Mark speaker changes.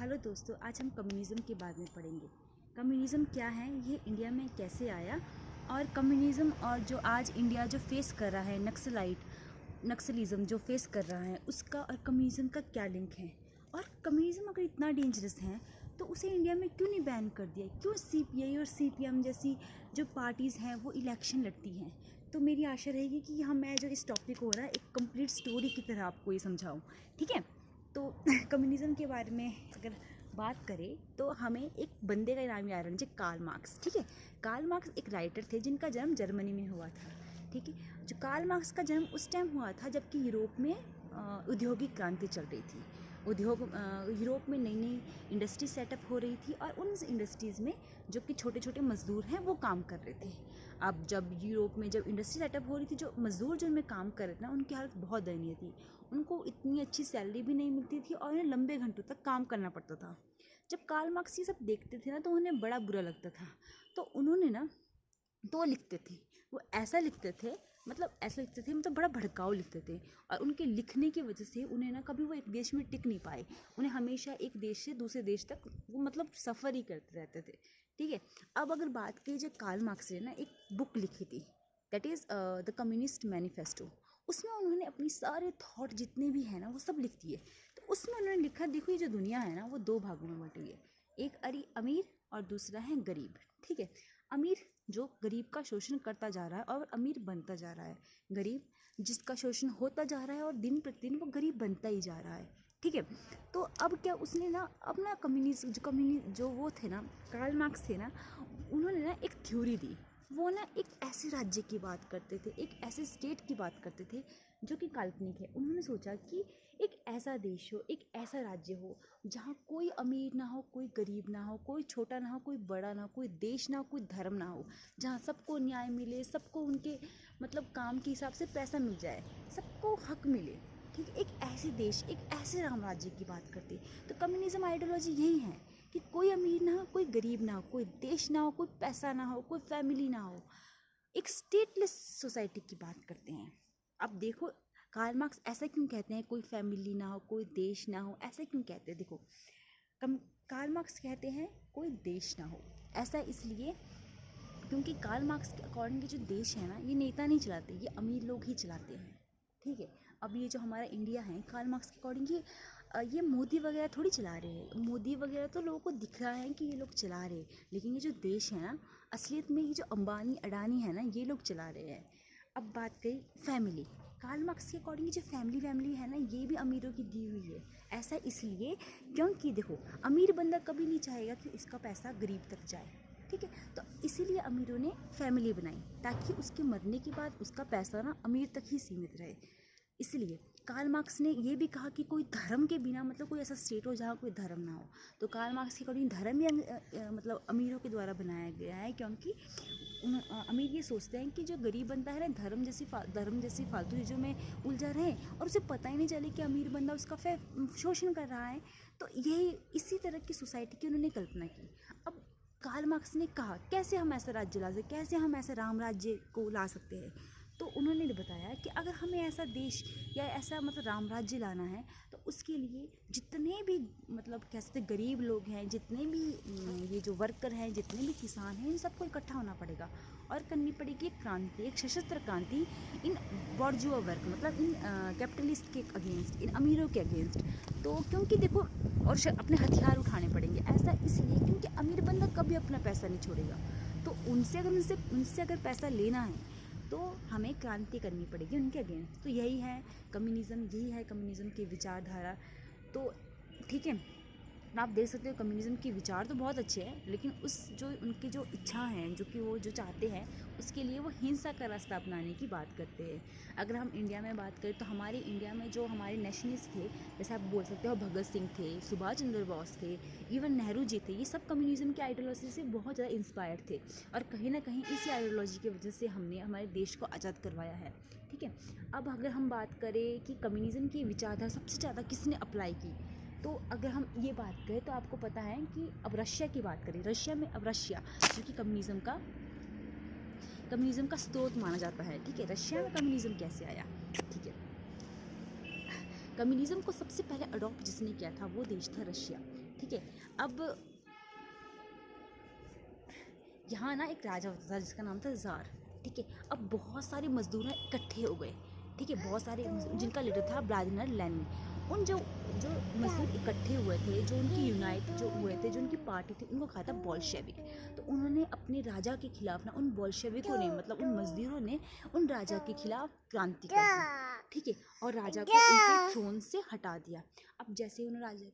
Speaker 1: Hello दोस्तों, आज हम कम्युनिज़्म के बारे में पढ़ेंगे। कम्युनिज़्म क्या है, ये इंडिया में कैसे आया और कम्युनिज़्म और जो आज इंडिया जो फेस कर रहा है नक्सलिज़म जो फेस कर रहा है उसका और कम्युनिज़्म का क्या लिंक है। और कम्युनिज़्म अगर इतना डेंजरस है तो उसे इंडिया में क्यों नहीं बैन कर दिया, क्यों सीपीआई और सीपीएम जैसी जो पार्टीज़ हैं वो इलेक्शन लड़ती हैं। तो मेरी आशा रहेगी कि मैं जो इस टॉपिक हो रहा है एक कंप्लीट स्टोरी की तरह आपको ये समझाऊँ, ठीक है। तो कम्युनिज़्म के बारे में अगर बात करें तो हमें एक बंदे का नाम याद रखना चाहिए, कार्ल मार्क्स, ठीक है। कार्ल मार्क्स एक राइटर थे जिनका जन्म जर्मनी में हुआ था, ठीक है। जो कार्ल मार्क्स का जन्म उस टाइम हुआ था जबकि यूरोप में औद्योगिक क्रांति चल रही थी। यूरोप में नई नई इंडस्ट्री सेटअप हो रही थी और उन इंडस्ट्रीज़ में जो कि छोटे छोटे मज़दूर हैं वो काम कर रहे थे। अब जब यूरोप में जब इंडस्ट्री सेटअप हो रही थी, जो मज़दूर जो उनमें काम कर रहे थे ना, उनकी हालत बहुत दयनीय थी। उनको इतनी अच्छी सैलरी भी नहीं मिलती थी और उन्हें लंबे घंटों तक काम करना पड़ता था। जब कार्ल मार्क्स ये सब देखते थे ना तो उन्हें बड़ा बुरा लगता था। तो उन्होंने ना तो वो लिखते थे, वो ऐसा लिखते थे, मतलब बड़ा भड़काऊ लिखते थे। और उनके लिखने की वजह से उन्हें ना कभी वो एक देश में टिक नहीं पाए। उन्हें हमेशा एक देश से दूसरे देश तक वो मतलब सफ़र ही करते रहते थे, ठीक है। अब अगर बात की जाए, कार्ल मार्क्स ने ना एक बुक लिखी थी, that is the communist manifesto. उसमें उन्होंने अपनी सारे थॉट जितने भी हैं ना वो सब लिख दिए। तो उसमें उन्होंने लिखा, देखो ये जो दुनिया है ना वो दो भागों में बटी है, एक अमीर और दूसरा है गरीब, ठीक है। अमीर जो गरीब का शोषण करता जा रहा है और अमीर बनता जा रहा है, गरीब जिसका शोषण होता जा रहा है और दिन प्रतिदिन वो गरीब बनता ही जा रहा है, ठीक है। तो अब क्या उसने ना अपना जो वो थे ना, कार्ल मार्क्स थे ना, उन्होंने ना एक थ्योरी दी। वो ना एक ऐसे राज्य की बात करते थे, एक ऐसे स्टेट की बात करते थे जो कि काल्पनिक है। उन्होंने सोचा कि एक ऐसा देश हो, एक ऐसा राज्य हो जहाँ कोई अमीर ना हो, कोई गरीब ना हो, कोई छोटा ना हो, कोई बड़ा ना हो, कोई देश ना हो, कोई धर्म ना हो, जहाँ सबको न्याय मिले, सबको उनके मतलब काम के हिसाब से पैसा मिल जाए, सबको हक मिले, ठीक है। एक ऐसे देश, एक ऐसे राम राज्य की बात करते। तो कम्युनिज्म आइडियोलॉजी यही है कि कोई अमीर ना हो, कोई गरीब ना हो, कोई देश ना हो, कोई पैसा ना हो, कोई फैमिली ना हो, एक स्टेटलेस सोसाइटी की बात करते हैं। अब देखो कार्ल मार्क्स ऐसा क्यों कहते हैं, कोई फैमिली ना हो, कोई देश ना हो, ऐसा क्यों कहते हैं। देखो कार्ल मार्क्स कहते हैं कोई देश ना हो, ऐसा इसलिए क्योंकि कार्ल मार्क्स के अकॉर्डिंग जो देश है ना, ये नेता नहीं चलाते, ये अमीर लोग ही चलाते हैं, ठीक है। अब ये जो हमारा इंडिया है, कार्ल मार्क्स के अकॉर्डिंग ये मोदी वगैरह थोड़ी चला रहे हैं। मोदी वगैरह तो लोगों को दिख रहा है कि ये लोग चला रहे हैं, लेकिन ये जो देश है ना, असलियत में ये जो अंबानी अडानी है ना, ये लोग चला रहे हैं। अब बात करें फैमिली, कार्ल मार्क्स के अकॉर्डिंग जो फैमिली है ना, ये भी अमीरों की दी हुई है। ऐसा इसलिए क्योंकि देखो, अमीर बंदा कभी नहीं चाहेगा कि उसका पैसा गरीब तक जाए, ठीक है। तो इसीलिए अमीरों ने फैमिली बनाई ताकि उसके मरने के बाद उसका पैसा ना अमीर तक ही सीमित रहे। इसलिए कार्ल मार्क्स ने ये भी कहा कि कोई धर्म के बिना, मतलब कोई ऐसा स्टेट हो जहाँ कोई धर्म ना हो। तो कार्ल मार्क्स के अकॉर्डिंग धर्म ही मतलब अमीरों के द्वारा बनाया गया है, क्योंकि अमीर ये सोचते हैं कि जो गरीब बंदा है ना, धर्म जैसी फालतू चीज़ों में उलझा रहे और उसे पता ही नहीं चले कि अमीर बंदा उसका शोषण कर रहा है। तो यही इसी तरह की सोसाइटी की उन्होंने कल्पना की। अब कार्ल मार्क्स ने कहा कैसे हम ऐसा राज्य ला सकते, कैसे हम ऐसे राम राज्य को ला सकते हैं। तो उन्होंने बताया कि अगर हमें ऐसा देश या ऐसा मतलब राम राज्य लाना है तो उसके लिए जितने भी मतलब कह सकते गरीब लोग हैं, जितने भी ये जो वर्कर हैं, जितने भी किसान हैं, इन सबको इकट्ठा होना पड़ेगा और करनी पड़ेगी एक क्रांति, एक सशस्त्र क्रांति इन बॉर्जुआ वर्ग, मतलब इन कैपिटलिस्ट के अगेंस्ट, इन अमीरों के अगेंस्ट। तो क्योंकि देखो, और अपने हथियार उठाने पड़ेंगे। ऐसा इसलिए क्योंकि अमीर बंदा कभी अपना पैसा नहीं छोड़ेगा। तो उनसे अगर पैसा लेना है तो हमें क्रांति करनी पड़ेगी उनके अगेंस्ट। तो यही है कम्युनिज़्म की विचारधारा। तो ठीक है, आप देख सकते हो कम्युनिज़्म के विचार तो बहुत अच्छे हैं, लेकिन उनकी जो इच्छा है, जो कि वो जो चाहते हैं, उसके लिए वो हिंसा का रास्ता अपनाने की बात करते हैं। अगर हम इंडिया में बात करें तो हमारे इंडिया में जो हमारे नेशनलिस्ट थे, जैसे आप बोल सकते हो भगत सिंह थे, सुभाष चंद्र बोस थे, इवन नेहरू जी थे, ये सब कम्युनिज़्म के आइडियोलॉजी से बहुत ज़्यादा इंस्पायर थे और कहीं ना कहीं इसी आइडियोलॉजी की वजह से हमने हमारे देश को आज़ाद करवाया है, ठीक है। अब अगर हम बात करें कि कम्युनिज़्म की विचारधारा सबसे ज़्यादा किसने अप्लाई की, तो अगर हम ये बात करें तो आपको पता है कि अब रशिया की बात करें, रशिया जो कि कम्युनिज़्म का स्रोत माना जाता है, ठीक है। रशिया में कम्युनिज़्म कैसे आया, ठीक है। कम्युनिज़्म को सबसे पहले अडॉप्ट जिसने किया था वो देश था रशिया, ठीक ठीक है। अब यहाँ ना एक राजा होता था जिसका नाम था ज़ार, ठीक है। अब बहुत सारे मजदूर इकट्ठे हो गए, ठीक है, बहुत सारे जिनका लीडर था व्लादिमीर लेनिन। उन जो जो मजदूर इकट्ठे हुए थे, जो उनकी यूनाइट जो हुए थे, जो उनकी पार्टी थी, उनको कहा था बोल्शेविक। तो उन्होंने अपने राजा के खिलाफ ना, उन बोल्शेविकों ने, मतलब उन मजदूरों ने उन राजा के खिलाफ क्रांति कर दी, ठीक है, और राजा को उनके थ्रोन से हटा दिया। अब जैसे उन्होंने राजा